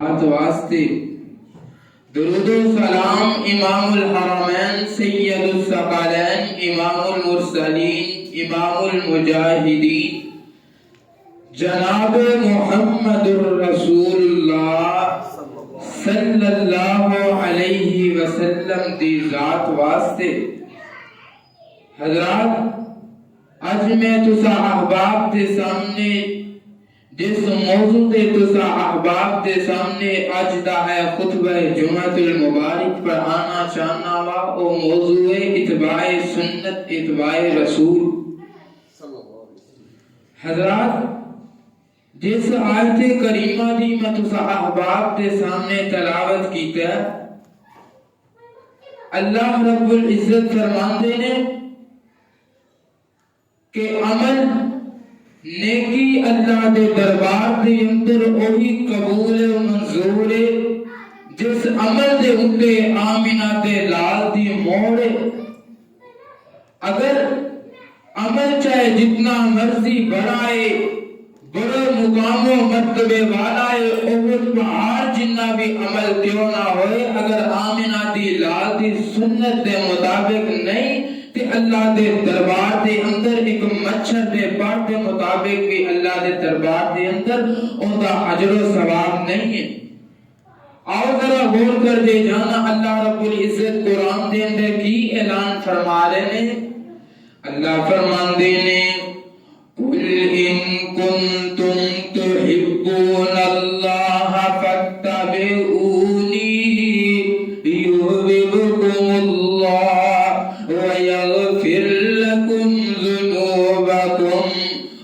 واسطے درود و سلام امام الحرمین سید الثقلین امام المرسلین امام المجاہدین جناب محمد الرسول اللہ صلی اللہ علیہ وسلم دی ذات واسطے حضرات اج میں تسا احباب دے سامنے جس موضوع دے تسا احباب دے سامنے اج دا ہے خطبہ جمعۃ المبارک پڑھانا چاہنا وا او موضوع اتباع سنت اتباع رسول حضرات جس آیت کریمہ دی میں تسا احباب دے سامنے تلاوت کیتا ہے اللہ رب العزت فرماندے نے کہ عمل نیکی اللہ دے دربار دے اندر وہی قبول و منظور ہے جس عمل دے اندے آمینہ دے لال دی موڑ ہے۔ اگر عمل چاہے جتنا مرضی بڑھائے بڑے مقام و مرتبے والا ہے اوہد پہاڑ جنہ بھی عمل کیوں نہ ہوئے اگر آمینہ دی لال دی سنت دے مطابق نہیں تے اللہ دے دربار دے اندر ایک مچھر دے پار دے مطابق بھی اللہ دے دربار دے اندر ان دا اجر و ثواب نہیں ہے۔ آؤ ذرا غور کر دے جانا اللہ رب العزت قرآن دے اندر کی اعلان فرما رہے ہیں۔ اللہ فرمان دے نے قُلْ إِن كُنتُمْ تُحِبُّونَ اللَّهَ فَاتَّبِعُونِي يُحْبِبْكُمُ اللَّهُ وَيَغْفِرْ لَكُمْ ذُنُوبَكُمْ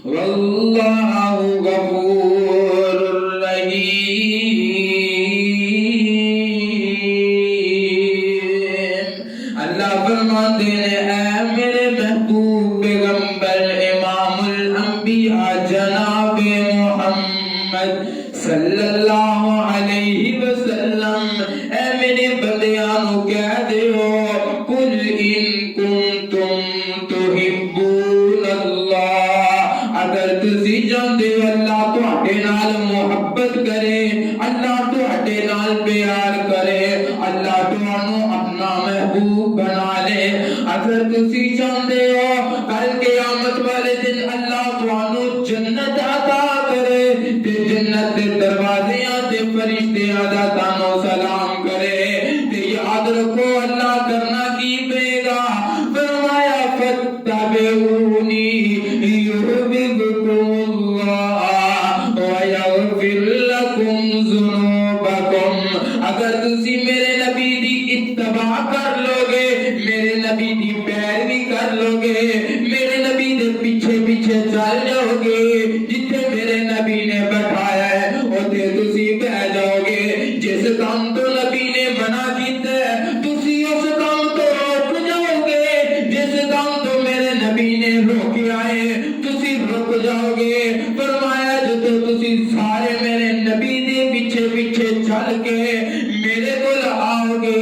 وَاللَّهُ غَفُورٌ رحیم۔ اللہ فرماتے ہیں اے میرے محبوب پیغمبر امام الانبیاء جناب محمد صلی اللہ علیہ وسلم اے میرے بندیانو کہہ دیو قل ان کنتم تحبون اللہ اگر تسی جاندے ہو اللہ تواڈے نال محبت کرے اللہ تواڈے نال پیار کرے اللہ تانوں اپنا محبوب بنا لے اگر تسی جاندے ہو کل قیامت والے دن اللہ تانوں جنت عطا کرے تے جنت دے دروازیاں تے فرشتے آدھا تانوں سلام کرے تے یاد رکھو اللہ کرنا کی پے گا فرمایا فاتبعونی یحببکم اللہ ویغفر لکم ذنوبکم اگر تسی میرے نبی دی اتباع کر لو گے میرے نبی دی پیروی کر لو گے میرے نبی دے پیچھے پیچھے چل جاؤ گے جتھے میرے نبی نے بٹھایا ہے اوتھے تسی بہ جاؤ گے جس کام تو نبی نے منع کیتا ہے تسی اس کام تو روک جاؤ گے جس کام تو میرے نبی نے روکیا ہے تسی رک جاؤ گے فرمایا جتے تسی سارے میرے نبی دے پیچھے پیچھے چل کے میرے کول آؤ گے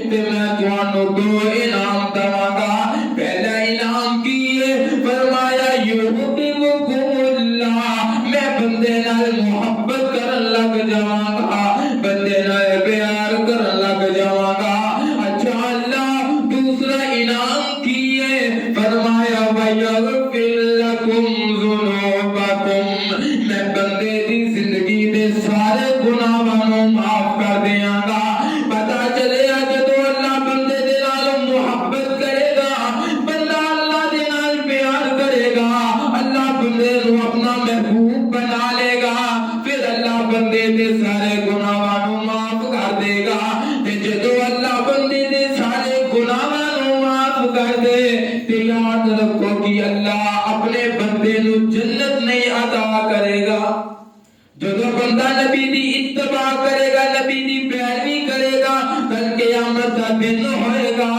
تے میں تانوں دو انعام دواں گا پہلا انعام کی ہے فرمایا یحببکم اللہ میں بندے نال محبت کرن لگ جاواں گا بندے نال پیار کرن لگ جاواں گا اچھا اللہ دوسرا انعام کی ہے فرمایا ویغفر لکم ذنوبکم میں بندے دی زندگی دے سارے گناہاں نوں معاف کر دیاں گا پتہ چلے جدوں اللہ بندے دے نال محبت کرے گا بندہ اللہ دے نال پیار کرے گا اللہ بندے نوں اپنا محبوب بنا لے گا پھر اللہ بندے دے سارے گناہاں نوں معاف کر دے گا تے جدوں اللہ بندے دے سارے گناہاں نوں معاف کر دے تے یاد رکھو کہ اللہ اپنے بندے نوں جنت نہیں عطا کرے گا جدوں بندہ نبی دی اتباع کرے گا نبی دی پیروی کرے گا کل قیامت دا دن ہوئے گا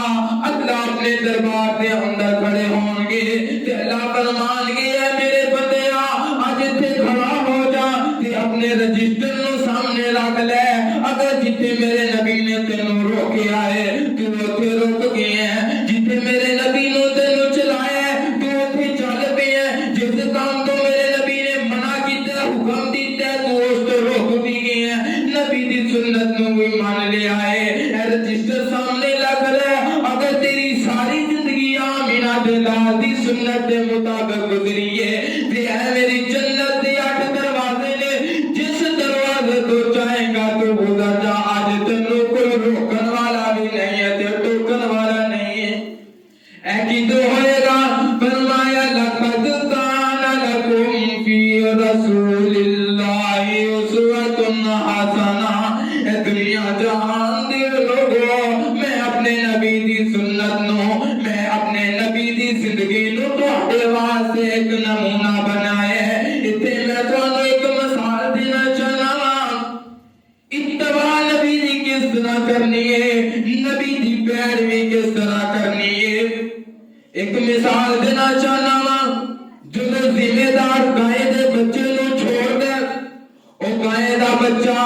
اللہ اپنے دربار دے اندر کھڑے ہوں گے تے اللہ فرمان گے اے میرے بندیا اج تے کھڑا ہو جا تے اپنے رجسٹر نو سامنے رکھ لے اگر جتے میرے نبی نے تینوں روکیا ہے تو اوتھے رک گئے ہیں جتے میرے نبی نے تینوں چلایا ہے تو اوتھے چل پے ہیں جس کام تو میرے نبی نے منع کیتا حکم دیتا ہے تو اس تو روک بھی گئے ہیں نبی نبی دی سنت نو بھی مان لیا ہے، اے رجسٹر سامنے لگ رہا ہے، اگر تیری ساری زندگی آمینہ دے لال دی سنت دے مطابق گزری ہے، تے اے میری جنت دے 8 دروازے نے، جس دروازے تو چاہیں گا تو گزر جا، آج تینوں کوئی روکن والا بھی نہیں ہے تے ٹوکن والا نہیں ہے۔ اے کدوں ہوئے گا؟ فرمایا لقد کان لکم فی رسول اللہ اسوۃ حسنہ۔ اے دنیا جہان دے لوگوں، میں اپنے نبی دی سنت نو، میں اپنے نبی دی زندگی نو تہاڈے واسطے ایک نمونہ بنایا ہے۔ ایتھے میں تانوں ایک مثال دینا چاہنا وا، اتباع نبی دی کس طرح کرنی ہے، نبی دی پیروی کس طرح کرنی ہے۔ ایک مثال دینا چاہنا وا، جدو ذمہ دار گائے دے بچے نو چھوڑ دے، او گائے دا بچہ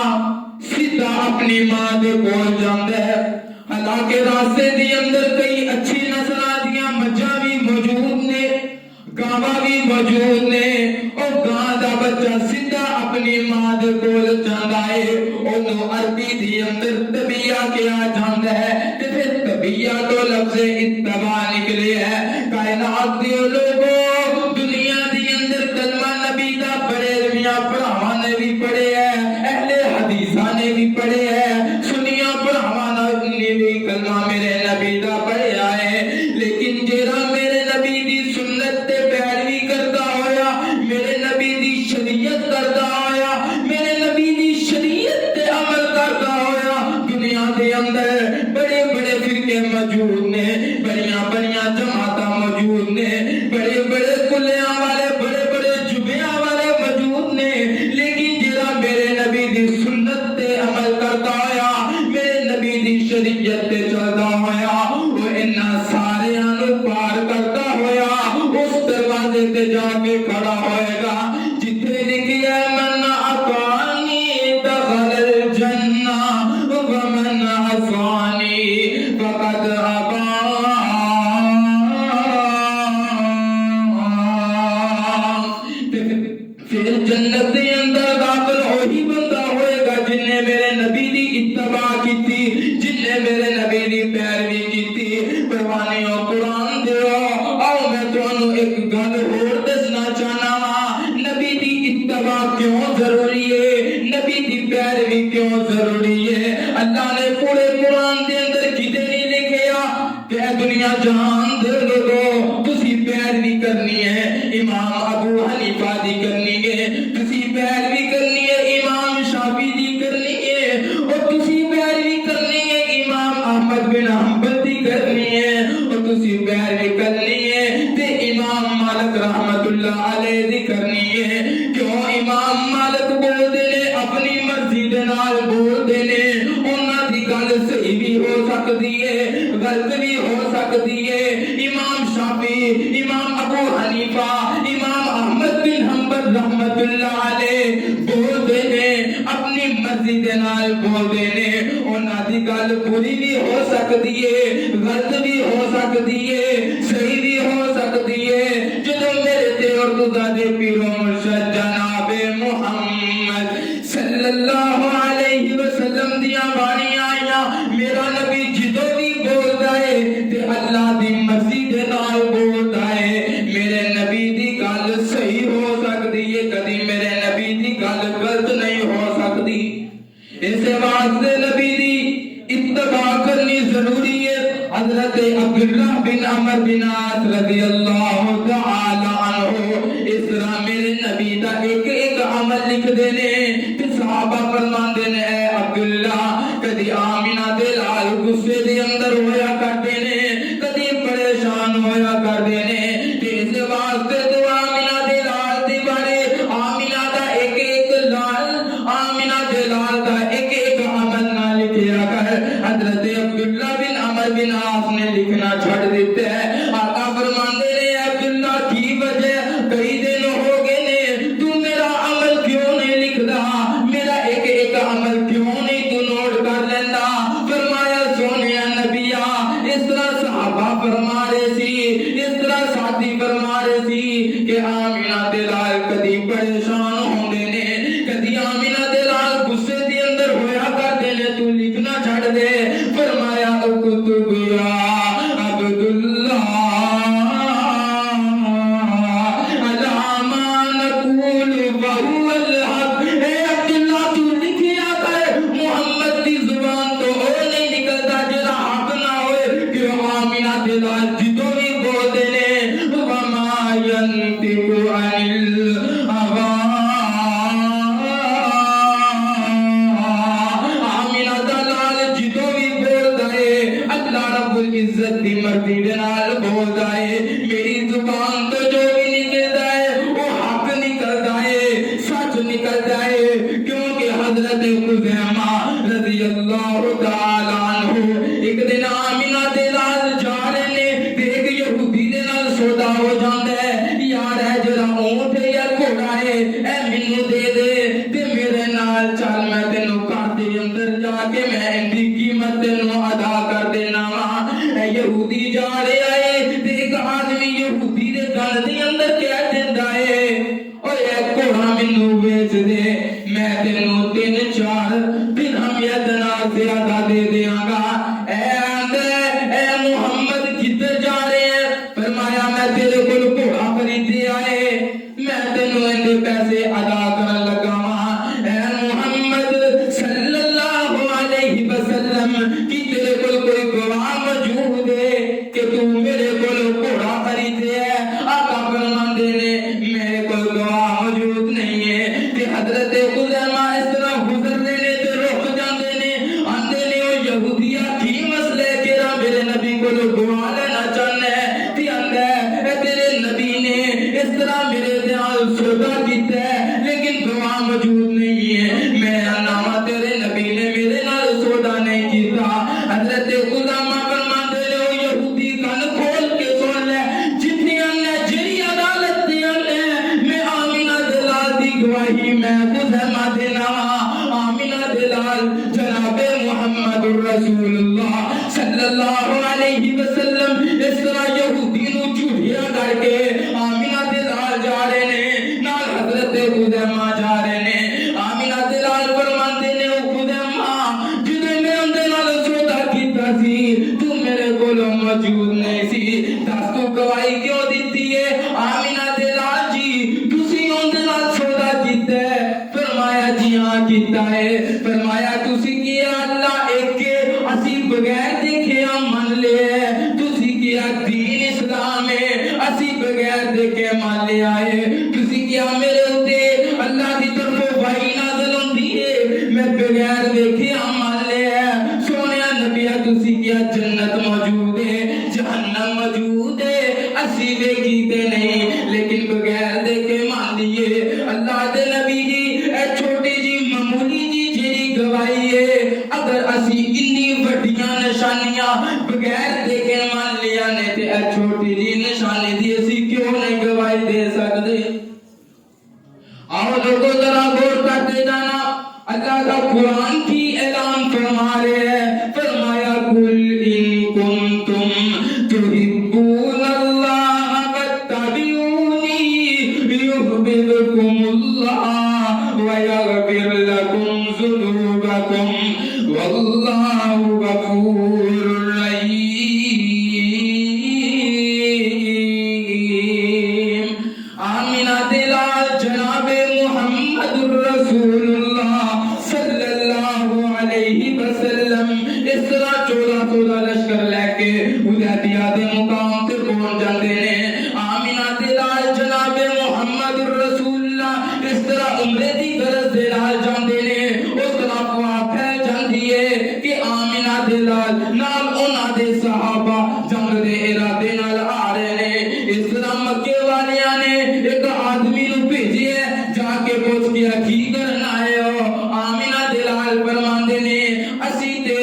سیدھا اپنی ماں دے کول جاندا ہے۔ حالانکہ راستے دی اندر کئی اچھی نسلاں دیاں مجھاں بھی موجود نے، گاواں بھی موجود نے، او گاں دا بچہ سیدھا اپنی ماں دے کول جاندا ہے، اونوں عربی دی اندر تبیہ کیا جاندا ہے، تے پھر تبیہ تو لفظ اتباع نکلے ہے۔ کائنات دے لوگوں، دنیا دی اندر کلمہ نبی دا بڑے میاں بھراواں نے بھی پڑھے ہے، اہل حدیثاں نے بھی پڑھے ہے، سنیاں بھراواں نے بھی کلمہ میرے نبی دا پڑھیا ہے، لیکن جیڑا میرے نبی دی سنت تے پیروی کردا ہویا، میرے نبی دی شریعت کردا ہویا، میرے نبی دی شریعت تے عمل کردا ہویا، دنیا دے اندر بڑے بڑے فرقے موجود نے، بڑیاں بڑیاں جماعتاں موجود نے، بڑے بڑے کلیاں والے، بڑے بڑے جبیاں والے موجود نے، لیکن جڑا میرے نبی دی سنت تے عمل کردا ہویا، میرے نبی دی شریعت تے چلدا ہویا، وہ انہاں ساریاں نو پار کردا ہویا اس دروازے تے جا کے کھڑا ہوئے گا جتھے لکھیا ہے من اطاعنی دخل الجنہ ومن عصانی فقد ابا۔ پھر جنت دے اندر داخل وہی بندہ ہوئے گا جن نے میرے نبی دی اتباع کیتی، جن نے میرے نبی دی پیروی کیتی۔ پروانیوں قرآن دیو، آؤ میں تانوں ایک گل ہور دسنا چاہنا وا، نبی دی اتباع کیوں ضروری ہے، نبی دی پیروی کیوں ضروری ہے۔ اللہ نے پورے قرآن دے اندر کدے نہیں لکھیا کہ اے دنیا جہان دے لوگو تسی پیروی کرنی ہے امام ابو حنیفہ دی کرنی ہے، تسی پیروی کرنی ہے امام شافعی دی کرنی ہے، اور تسی پیروی کرنی ہے امام احمد بن حنبل دی کرنی ہے، اور تسی پیروی کرنی ہے تے امام مالک رحمت اللہ علیہ دی کرنی ہے۔ کیوں امام مالک بول دے نے اپنی مرضی دے نال بول دے نے، انہاں دی گل صحیح بھی ہو سکتی ہے، غلط بھی ہو سکتی ہے۔ امام شافعی، امام ابو حنیفہ، امام احمد بن حنبل رحمت اللہ علیہ بول دے نے، اپنی مرضی دے نال بول دے نے، انہاں دی گل بری بھی ہو سکتی ہے، غلط بھی ہو سکتی ہے، صحیح بھی ہو سکتی ہے۔ جدوں میرے تے اور خدا دے پیر و مرشد جناب محمد صلی اللہ علیہ وسلم دیاں بانیاں آئیاں، میرا نبی جدوں بھی بولدا ہے تے اللہ دی مرضی دے نال بولدا ہے، میرے نبی دی گل صحیح ہو سکتی ہے، کدی میرے نبی دی گل غلط نہیں ہو سکتی۔ اس واسطے نبی دی اتباع کرنی ضروری ہے۔ حضرت عبداللہ بن عمر بن عاص رضی اللہ تعالی عنہ اس طرح میرے نبی دا ایک ایک عمل لکھ دے نے، تے صحابہ فرماندے نے اے عبداللہ کدی آمینہ دے لال غصے دے اندر ہویا کرتے نے، کدی پریشان ہویا کرتے نے، تے اس واسطے تو آمینہ دے لال دی بارے آمینہ دا ایک ایک لال، آمینہ دے لال دا ایک ایک عمل نہ لکھیا کر۔ حضرت عبداللہ بن عمر بن عاص نے لکھنا چھڑ دیتے ہیں۔ آقا فرماندے نے عبداللہ کی وجہ کئی دن ہو گئے نے، تو میرا عمل کیوں نہیں لکھ رہا، میرا ایک ایک عمل عزت دی مرضی دے نال بولدا ہے، میری زبان تو جو بھی نکلدا ہے وہ حق نکلدا ہے، سچ نکلدا ہے، کیونکہ حضرت خزیمہ رضی اللہ تعالی عنہ ایک دن آمینہ دے لال جا رہے نے تے ایک یہودی دے نال سودا ہو جاندا ہے، یار اے جڑا اونٹ ہے یا گھوڑا ہے اے مینوں دے دے تے میرے نال چل، میں تینوں گھر دے اندر جا کے میں ان دی قیمت تینوں ادا کر دینا وا۔ اے یہودی جا رہا ہے تے ایک آدمی یہودی دے گل دے اندر کہہ دیندا ہے اوے اے گھوڑا مینوں بیچ دے، میں تینوں 3-4 درہم یا دینار زیادہ دے دیاں گا۔ اے محمد کدھر جا رہے ہیں؟ فرمایا میں تیرے کول گھوڑا خریدے آئے، میں تینوں ان دے پیسے ادا کرن لگا وا۔ اے محمد صلی اللہ علیہ وسلم کی تیرے کول کوئی گواہ موجود ہے کہ تو میرے کول گھوڑا خریدے ہے؟ آقا فرماندے نے میرے کول گواہ موجود نہیں ہے۔ تے حضرت خزیمہ اس طرح گزر رہے نے تے رک جاندے نے، آندے نے او یہودیا کی مسئلہ ہے کہ میرے نبی کو گواہ لینا چاہنا ہے، تے آندا ہے اے تیرے نبی نے اس طرح میرے نال سودا کیتا ہے لیکن گواہ موجود نہیں ہے۔ میں آنا تیرے نبی نے میرے نال سودا نہیں کیتا۔ حضرت خزیمہ فرماندے نے او یہودی کان کھول کے سن لے، جتنیاں نے جڑی عدالت دیاں نے میں آمینہ دے لال دی گواہی میں خزیمہ دینا وا۔ آمینہ دے لال جناب محمد رسول اللہ صلی اللہ علیہ وسلم اس طرح یہودی نو جھوٹیا کر کے آمینہ دے لال جا رہے نے، نال حضرت خزیمہ جا رہے نے۔ آمینہ دے لال فرماندے نے او خزیمہ جدوں میں اندے نال سودا کیتا سی تو میرے کول موجود نہیں سی، دس تو گواہی کیوں دتی ہے؟ آمینہ دے لال جی تسی اندے نال سودا کیتا ہے؟ فرمایا جی ہاں کیتا ہے۔ فرمایا تسی کیا اللہ ایک کے اسی بغیر دیکھے من لے، تسی کیا دین اسلام ہے اسی بغیر دیکھے مان لے آئے، تسی کیا میرے اتے اللہ دی طرف وحی نازل ہوندی ہے میں بغیر دیکھے مان لے۔ سونیا نبیہ تسی کیا جنت موجود ہے جہنم موجود ہے اسی دیکھی تے نہیں لیکن بغیر دیکھے مان لیے۔ اللہ دے نبی جی اے چھوٹی جی معمولی جی جیڑی گواہی ہے اگر اسی انی وڈیاں نشانیاں بغیر دیکھے مان لیا نے تے اے چھوٹی جی نشانی دی اسی کیوں نہیں گواہی دے سکتے؟ آؤ لوگوں ذرا غور کرتے جانا، اللہ کا قرآن کی اعلان فرما رہے ہیں، فرمایا قل ان کنتم تحبون اللہ فاتبعونی یحببکم اللہ ویغفر لکم ذنوبکم واللہ غفور رحیم۔ آمینہ دے لال جناب محمد رسول اللہ صلی اللہ علیہ وسلم اس طرح 14 لشکر لے کے حدیبیہ دے مقام تے پہنچ جاندے نے۔ آمینہ دے لال جناب محمد رسول اللہ اس طرح عمرے دی غرض دے لال جاندے نے، اس طرح افواہ پھیل جاندی ہے کہ آمینہ دے لال نال انہاں دے صحابہ جنگ دے ارادے نال آ رہے نے۔ اس طرح مکے والیاں نے ایک آدمی نو بھیجے جا کے پوچھ کے کی کرنا ہے ہو؟ آمینہ دے لال فرماندے نے اسی تے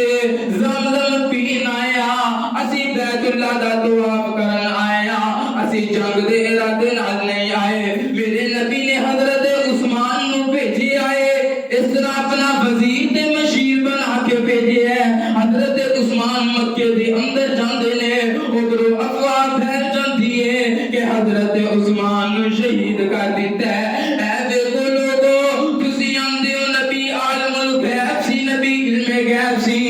زمزم پین آیا، اسی بیت اللہ دا طواف کرن آیا، اسی جنگ دے ارادے نال نہیں آئے۔ میرے نبی نے حضرت عثمان نو بھیجے آئے، اس طرح اپنا وزیر تے مشیر بنا کے بھیجے ہے۔ حضرت عثمان مکے دے اندر جاندے نے، ادھروں افواہ پھیل جاندی ہے کہ حضرت عثمان نو شہید کر دیتا ہے۔ اے دیکھو لوگو تسی آندے ہو نبی عالم الغیب سی، نبی علم غیب سی،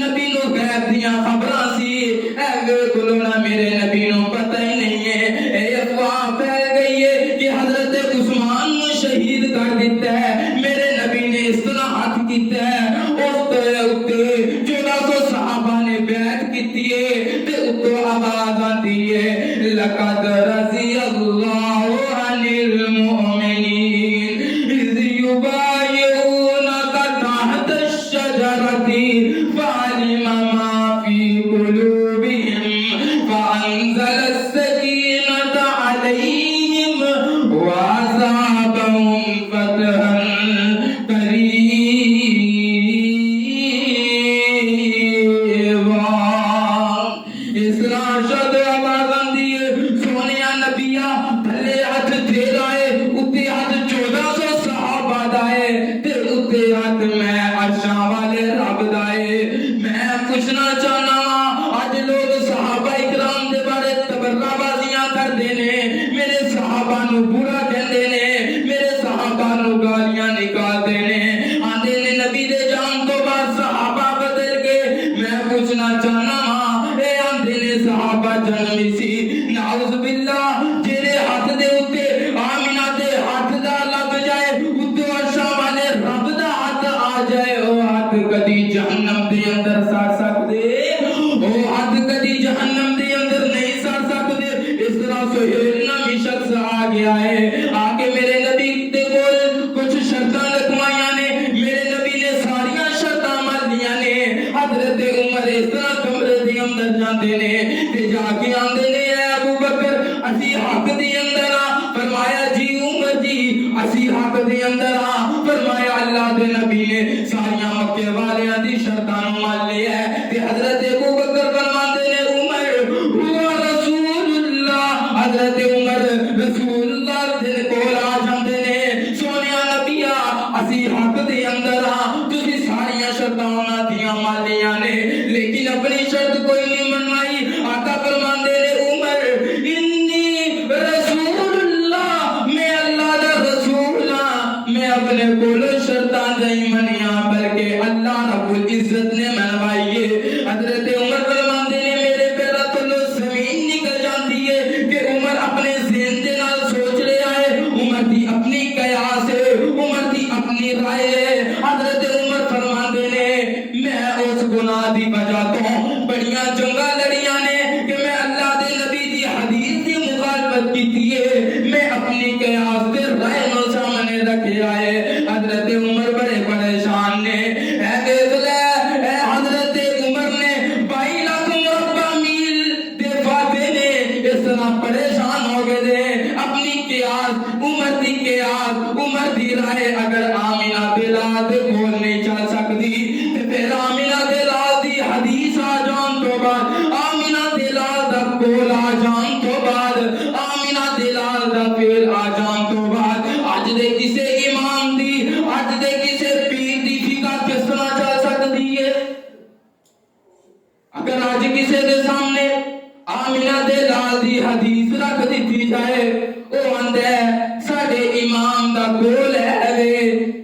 نبی نو غیب دیاں خبراں سی، اے دیکھو نا میرے نبی نو پتہ ہی نہیں ہے۔ اے افواہ پھیل گئی ہے کہ حضرت عثمان نو شہید کر دیتا ہے۔ میرے نبی نے اس طرح ہاتھ کیتا ہے، اس تے 1400 صحابہ نے بیعت کیتی ہے تے اتوں آواز آندی ہے لقد رضی اللہ عن المؤمنین اذ یبایعونک تحت الشجرۃ فعلم ما فی قلوبہم ہاتھ کدی جہنم دے اندر سڑ سکدے او ہاتھ کدی جہنم دے اندر نہیں سڑ سکدے اس طرح سہیل نامی شخص آ گیا ہے آ کے میرے نبی دے کول کچھ شرطاں لکھوائیاں نے میرے نبی نے ساریاں شرطاں مان لیاں نے حضرت عمر اس طرح کمرے دے اندر جاندے نے تے جا کے آندے نے اے ابو بکر اسی حق دے اندر فرمایا جی عمر جی اسی حق دے اندر فرمایا اللہ دے نبی نے ساریاں مکے والیاں دی شرطاں مان لیا ہے تے حضرت ابو بکر فرماندے نے عمر ہوا رسول اللہ حضرت عمر رسول اللہ دے کول آ جاندے نے سونیا نبیا اسی حق دے اندر تسی ساریاں شرطاں انہاں دیاں مان لیاں نے لیکن اپنی شرط کوئی نہیں منوائی آقا فرماندے نے عمر انی رسول اللہ میں اللہ دا رسول ہاں میں اپنے کول شرطاں نہیں منیاں بلکہ اللہ رب العزت نے منوائی ہے حضرت عمر فرماندے نے میرے پیرا تلو زمین نکل جاندی ہے کہ عمر اپنے ذہن دے نال سوچ رہا ہے عمر دی اپنی قیاس ہے عمر دی اپنی رائے ہے حضرت عمر فرماندے نے میں اس گناہ دی وجہ تو بڑیاں جنگاں لڑیاں نے کہ میں اللہ دے نبی دی حدیث دی مخالفت کیتی ہے میں اپنی قیاس تے رائے نو سامنے رکھے آئے حضرت عمر بڑے پریشان نے اے دیکھ لے اے حضرت عمر نے 22 لاکھ مربع میل دے فاتح نے اس طرح پریشان ہو گئے دے اپنی قیاس عمر دی قیاس عمر دی رائے اگر آمینہ بلال دے کول نہیں چل سکتی تے پھر آمینہ بلال دی حدیث آ جان تو بعد آمینہ بلال دا کول آ جان تو بعد آمینہ بلال دا پھر آ جان تو بعد اج دے کسے امام دی اج دے کسے پیر دی فقہ کس طرح چل سکتی ہے اگر آج کسے دے سامنے آمینہ بلال دی حدیث رکھ دیتی جائے او آندا ہے ساڈے امام دا کول ہے وے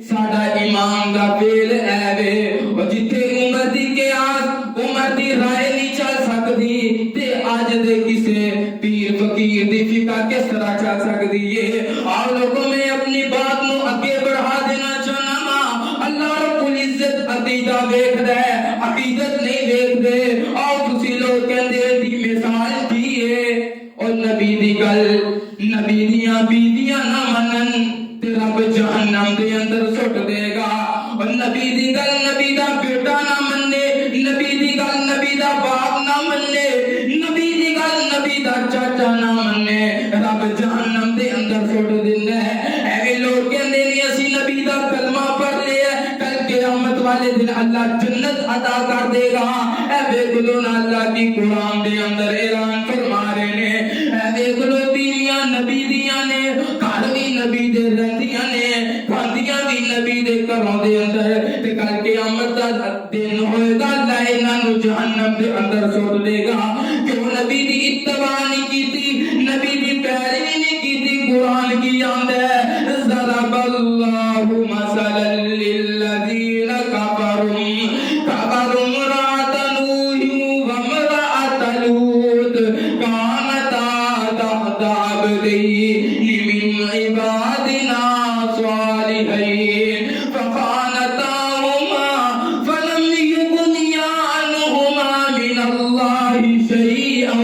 ساڈا امام دا فعل ہے وے او جتھے عمر دی قیاس عمر دی رائے نہیں چل سکتی تے اج دے کسے پیر فقیر دی فقہ کس طرح چل سکتی ہے اور لوگوں میں اپنی بات نو اگے بڑھا دینا چاہنا وا اللہ رب العزت عقیدہ ویکھدا ہے عقیدت نہیں ویکھدے اور تسی لوگ کہندے دی مثال دی ہے اور نبی دی گل نبی دیاں بیویاں نہ منن تے رب جہنم دے اندر سٹ دے گا اور نبی دی گل نبی دا بیٹا نہ مننے نبی دی گل نبی دا باپ نہ مننے نبی دی گل نبی دا چاچا نہ مننے رب جہنم دے اندر سٹ دیندا ہے ایویں لوگ کہندے نے اسی نبی دا کلمہ پڑھ لیا کل قیامت والے دن اللہ جنت عطا کر دے گا ایویں گلون اللہ کی قرآن دے اندر اعلان فرما رہے نے ایویں گلو بیویاں نبی دیاں نے گھر بھی نبی دے رہندیاں نے کھاندیاں بھی نبی دے گھروں دے اندر تے کل قیامت دا دن ہوئے گا اللہ انہاں نوں جہنم دے اندر سٹ دے گا کیوں نبی دی اتباع نہیں کیتی نبی دی پیروی نہیں کیتی قرآن کی آندا ہے ضرب اللہ مثلا للذین کفروا امرأۃ نوح وامرأۃ لوط كانتا تحت عبدين من عبادنا صالحين فخانتاهما فلم يغنيا عنهما من الله شيئا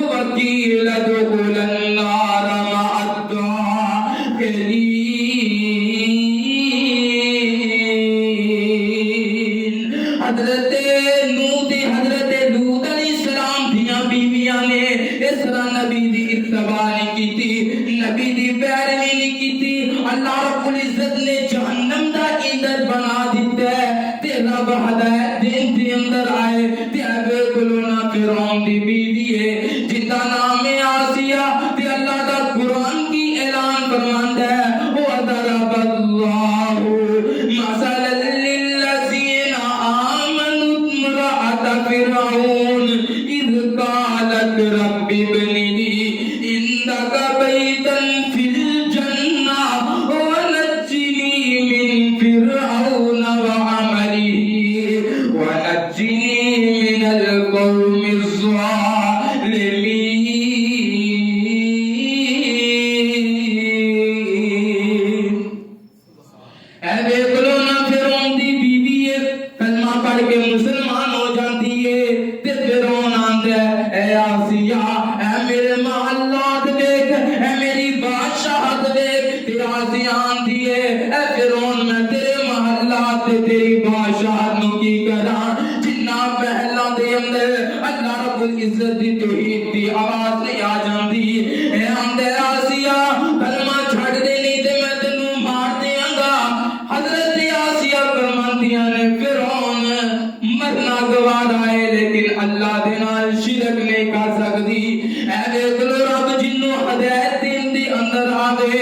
وقيل ادخلا النار مع الداخلين حضرت لوط علیہ السلام دیاں بیویاں نے اس طرح نبی دی اتباع نہیں کیتی نبی دی پیروی نہیں کیتی اللہ رب العزت نے جہنم دا ایندھن بنا دیتا ہے تے رب ہدایت دین دے اندر آئے تے اگے کلونا فرعون دی بیوی ہے جن دا نام ہے آسیہ تے اللہ دا قرآن کی اعلان فرماندا ہے وہ ضرب اللہ مثلا للذین آمنوا امرأۃ فرعون اذ قالت رب ابن لي عندك بيتا في الجنة ونجني من فرعون وعمله ونجني من القوم الظالمين چڑھ کے مسلمان ہو جاتی ہے تے فرعون آندا ہے اے آسیہ اے میرے محلات دیکھ اے میری بادشاہت دیکھ تے آسیہ آندی ہے اے فرعون میں تیرے محلات تے تیری بادشاہت نو کی کراں جنہ پہلا دے اندر اللہ رب العزت دی توحید دی آواز نہیں آ جاندی اے آندے آسیہ کلمہ چھڑ دے نہیں تے میں تینوں مار دیاں گا حضرت آسیہ فرماندیاں نے فرعون مرنا گوارا ہے لیکن اللہ دے نال شرک نہیں کر سکدی اے ویکھ لو رب جنوں ہدایت دین دے اندر آوے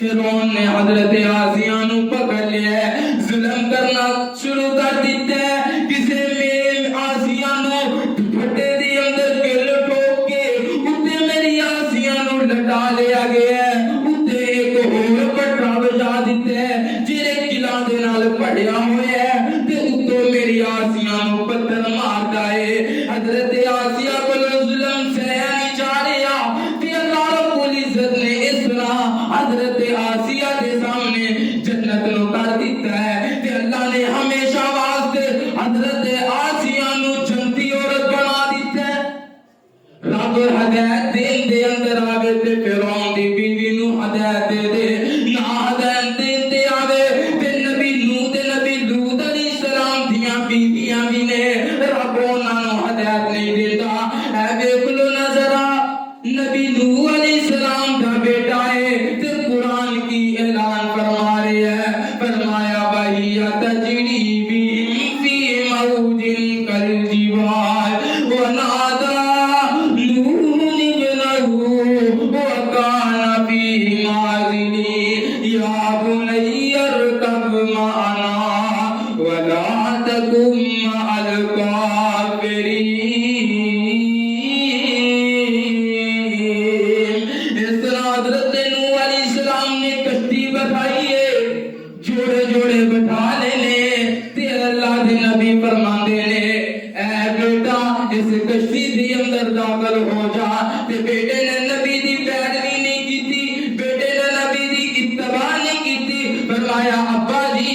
فرعون نے حضرت آسیہ نو پکڑ لیا ظلم کرنا شروع کر دیتا ہے کسے میں آسیہ نو پھٹے دی اندر گل ٹھوک کے اتے میری آسیہ نو لٹا لیا گیا ہے اتے ایک اور پٹھا بجا دیتا ہے جیرے قلعہ دے نال پڑھیا ہویا ہے تے اتوں میری آسیہ نو پتھر ماردا ہے حضرت آسیہ کو ظلم سہیا نہیں جا رہا تے اللہ رب العزت نے اس طرح حضرت آسیہ کے سامنے جنت نو کر دیتا ہے تے اللہ نے ہمیشہ واسطے حضرت آسیہ نو جنتی عورت بنا دیتا ہے رب ہدایت دین دے اندر آوے تے فرعون دی بیوی نو ہدایت دے دے نہ ہدایت دین دے آوے تے نبی نوح تے نبی لوط علیہ السلام دیاں بیویاں بھی نے رب انہاں نو ہدایت نہیں دیندا اے ویکھ لو نظرا نبی نوح علیہ السلام دا بیٹا ہے تے قرآن کی اعلان فرما رہے ہیں فرمایا وہی تجری بہم فی موج کالجبال ونادى نوح ابنه وكان في معزل يا بني اركب معنا ولا تكن مع الكافرين اس طرح حضرت نوح علیہ السلام نے کشتی بٹھائی ہے جوڑے جوڑے بٹھا لینے تے اللہ دے نبی فرماندے نے اے بیٹا اس کشتی دے اندر داخل ہو جا تے بیٹے نے نبی دی پیروی نہیں کیتی بیٹے نے نبی دی اتباع نہیں کیتی فرمایا ابا جی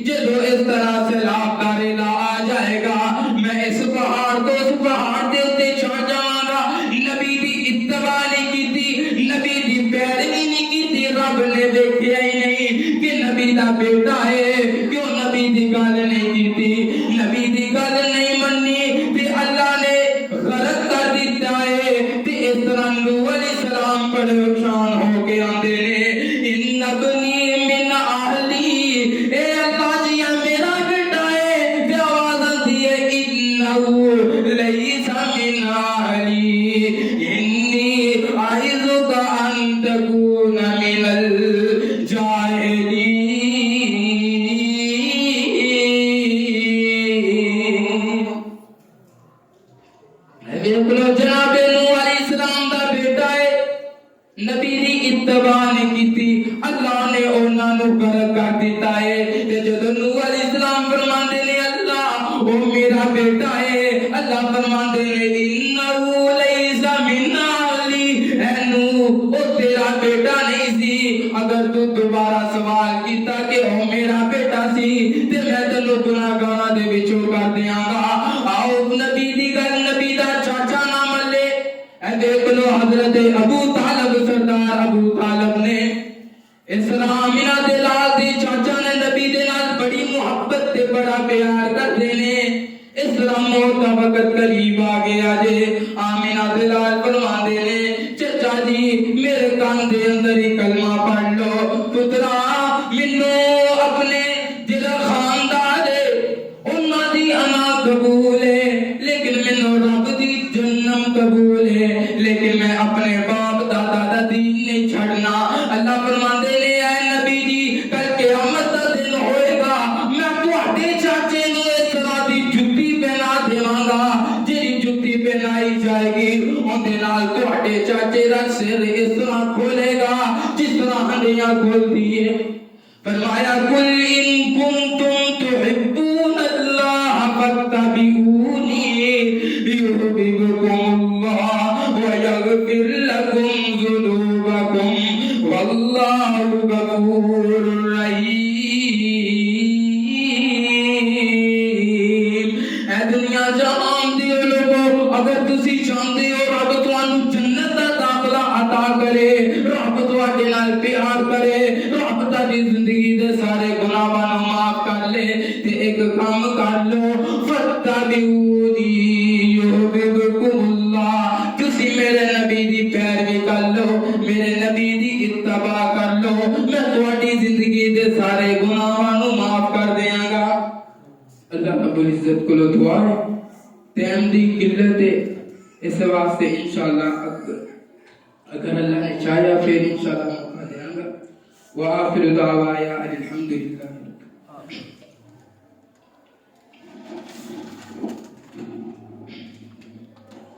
جدو اس طرح سیلاب کا ریلا آ جائے گا میں اس پہاڑ کو اس پہاڑ دے اوتے چھا جاواں گا نبی دی اتباع نہیں کیتی نبی دی پیروی نہیں کیتی رب نے دیکھیا ہی نہیں کہ نبی دا بیٹا ہے کیوں نبی دی گل نہیں کیتی نبی دی گل نہیں مننی تے اللہ نے غرق کر دیتا ہے تے اس طرح نوح علیہ السلام بڑے شان ہو کے آندے نے ان ابنی من اہلی اے اللہ جی میرا بیٹا ہے تے آواز آندی ہے انہو لیس من اہلی انی اعظک ان تکون من الجاہلین جناب نوح علیہ السلام دا بیٹا ہے نبی دی اتباع نہیں کیتی اللہ نے انہاں نو غرق کر دیتا ہے تے جدوں نوح علیہ السلام فرماندے نے اللہ او میرا بیٹا ہے اللہ فرماندے نے انہو لیس من اہلی اے نوح او تیرا بیٹا نہیں سی اگر تو دوبارہ سوال کیتا کہ او میرا بیٹا سی تے میں تینوں گناہگاراں دے وچوں کر دیاں گا آؤ نبی دی گل نبی دا چاچا نہ ملے اے دیکھ لو حضرت ابو طالب سردار ابو طالب نے اسلام میرا دے لال دی چاچا نے نبی دے نال بڑی محبت تے بڑا پیار کردے نے اس طرح موت کا وقت قریب آ گیا جے آمینہ دے لال فرماندے نے چچا جی میرے کان دے اندر ہی کلمہ پڑھ لو پترا منو اپنے دل خاندان دے انہاں دی انا قبول ہے لیکن منو رب دی جنم قبول ہے لیکن میں اپنے باپ دادا دا دین نہیں چھڑنا اللہ فرماندے نے اے نبی جی کل قیامت دا دن ہوئے گا میں تواڈے چاچے نو اس طرح دی جُتی پہنا دیواں گا جیڑی جُتی پہنائی جائے گی اون دے نال تواڈے چاچے دا سر اس طرح کھولے گا جس طرح ہنڈیاں کھولتی ہے فرمایا قل ان کنتم تحبون اللہ فاتبعونی یحببکم اللہ ویغفر لکم ذنوبکم واللہ غفور رحیم کر لو فاتبعونی یحببکم اللہ تسی میرے نبی دی پیروی کر لو میرے نبی دی اتباع کر لو میں تہاڈی زندگی دے سارے گناہاں نو معاف کر دیاں گا اللہ رب العزت کو دعا ہے ٹائم دی قلت ہے اس واسطے انشاءاللہ اگر اللہ نے چاہیا پھر انشاءاللہ موقع دیاں گا وآخر دعوایا الحمدللہ